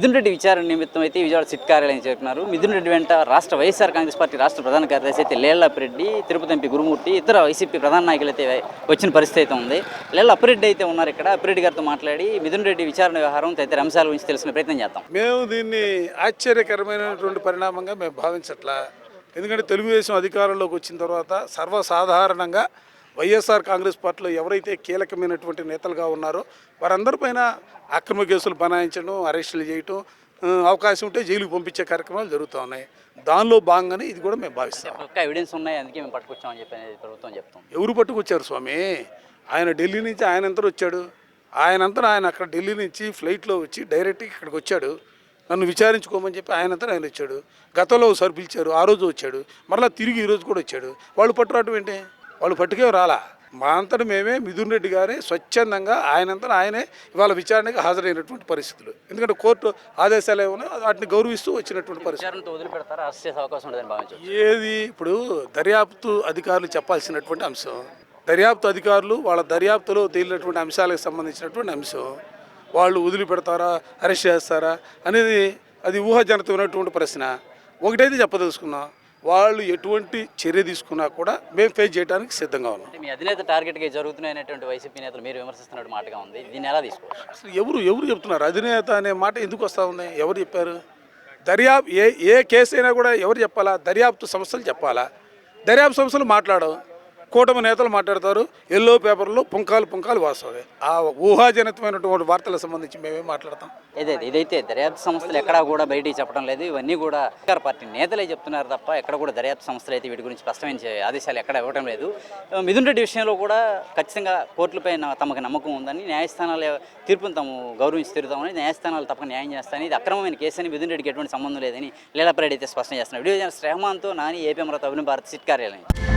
మిథున్ రెడ్డి విచారణ నిమిత్తం అయితే విజయవాడ సిట్ కార్యాలయం చేరుకున్నారు. మిథున్ రెడ్డి వెంట రాష్ట్ర వైఎస్ఆర్ కాంగ్రెస్ పార్టీ రాష్ట్ర ప్రధాన కార్యదర్శి అయితే లేళ్ల అప్పిరెడ్డి, తిరుపతి ఎంపీ గురుమూర్తి, ఇతర వైసీపీ ప్రధాన నాయకులు అయితే వచ్చిన పరిస్థితి అయితే ఉంది. లేళ్ల అప్పిరెడ్డి అయితే ఉన్నారు ఇక్కడ. అప్పిరెడ్డి గారితో మాట్లాడి మిథున్ రెడ్డి విచారణ వ్యవహారం తదితర అంశాల గురించి తెలుసుకునే ప్రయత్నం చేద్దాం. మేము దీన్ని ఆశ్చర్యకరమైనటువంటి పరిణామంగా మేము భావించట్లా. ఎందుకంటే తెలుగుదేశం అధికారంలోకి వచ్చిన తర్వాత సర్వసాధారణంగా వైఎస్ఆర్ కాంగ్రెస్ పార్టీలో ఎవరైతే కీలకమైనటువంటి నేతలుగా ఉన్నారో వారందరిపైన అక్రమ కేసులు బనాయించడం, అరెస్టులు చేయటం, అవకాశం ఉంటే జైలుకు పంపించే కార్యక్రమాలు జరుగుతూ ఉన్నాయి. దానిలో భాగంగానే ఇది కూడా మేము భావిస్తాం. ఒక్క ఎవిడెన్స్ ఉన్నాయి, అందుకే మేము పట్టుకొచ్చామని చెప్పి ప్రభుత్వం చెప్తాం. ఎవరు పట్టుకొచ్చారు స్వామి? ఆయన ఢిల్లీ నుంచి ఆయన వచ్చాడు. ఆయన అక్కడ ఢిల్లీ నుంచి ఫ్లైట్లో వచ్చి డైరెక్ట్గా ఇక్కడికి వచ్చాడు. నన్ను విచారించుకోమని చెప్పి ఆయన వచ్చాడు. గతంలో ఒకసారి పిలిచారు, ఆ రోజు వచ్చాడు. మరలా తిరిగి ఈరోజు కూడా వచ్చాడు. వాళ్ళు పట్టురావటం ఏంటి? వాళ్ళు పట్టుకే రాలా. మా అంతటా మేమే మిథున్ రెడ్డి గారే స్వచ్ఛందంగా ఆయనే ఇవాళ విచారణకు హాజరైనటువంటి పరిస్థితులు. ఎందుకంటే కోర్టు ఆదేశాలు ఏమో వాటిని గౌరవిస్తూ వచ్చినటువంటి పరిస్థితి. ఏది ఇప్పుడు దర్యాప్తు అధికారులు చెప్పాల్సినటువంటి అంశం. దర్యాప్తు అధికారులు వాళ్ళ దర్యాప్తులో తేలినటువంటి అంశాలకు సంబంధించినటువంటి అంశం. వాళ్ళు వదిలిపెడతారా, అరెస్ట్ చేస్తారా అనేది అది ఊహాజనితమైనటువంటి ప్రశ్న. ఒకటైతే చెప్పదలుచుకున్నాం, వాళ్ళు ఎటువంటి చర్య తీసుకున్నా కూడా మేము ఫేస్ చేయడానికి సిద్ధంగా ఉన్నాం. మీ అధినేత టార్గెట్గా జరుగుతున్నాయనేటువంటి వైసీపీ నేతలు మీరు విమర్శిస్తున్నట్టు మాటగా ఉంది. దీన్ని ఎలా తీసుకోవచ్చు? అసలు ఎవరు చెప్తున్నారు? అధినేత అనే మాట ఎందుకు వస్తూ ఉంది? ఎవరు చెప్పారు? ఏ కేసు అయినా కూడా ఎవరు చెప్పాలా? దర్యాప్తు సంస్థలు చెప్పాలా? దర్యాప్తు సంస్థలు మాట్లాడవు. కూటమి నేతలు మాట్లాడతారు. ఎల్లో పేపర్లో పుంకాలు వాస్తవే. ఆ ఊహాజనితమైనటువంటి వార్తలకు సంబంధించి మేమేం మాట్లాడతాం? ఇదైతే దర్యాప్తు సంస్థలు ఎక్కడా కూడా బయటికి చెప్పడం లేదు. ఇవన్నీ కూడా అధికార పార్టీ నేతలే చెప్తున్నారు తప్ప ఎక్కడ కూడా దర్యాప్తు సంస్థలు అయితే వీటి గురించి స్పష్టమైన ఆదేశాలు ఎక్కడ ఇవ్వడం లేదు. మిథున్ రెడ్డి విషయంలో కూడా ఖచ్చితంగా కోర్టులపై తమకు నమ్మకం ఉందని, న్యాయస్థానాల తీర్పును తాము గౌరవించి తిరుగుతామని, న్యాయస్థానాలు తప్పక న్యాయం చేస్తాయని, ఇది అక్రమమైన కేసు అని మిథున్ రెడ్డికి ఎటువంటి సంబంధం లేదని లేళ్ల అప్పిరెడ్డి అయితే స్పష్టం చేస్తున్నారు. వీడియో జర్నలిస్ట్ రెహమాన్తో నాని, ఏపీ అమరావతి, అభినవ్ భారత్, సిట్ కార్యాలయం.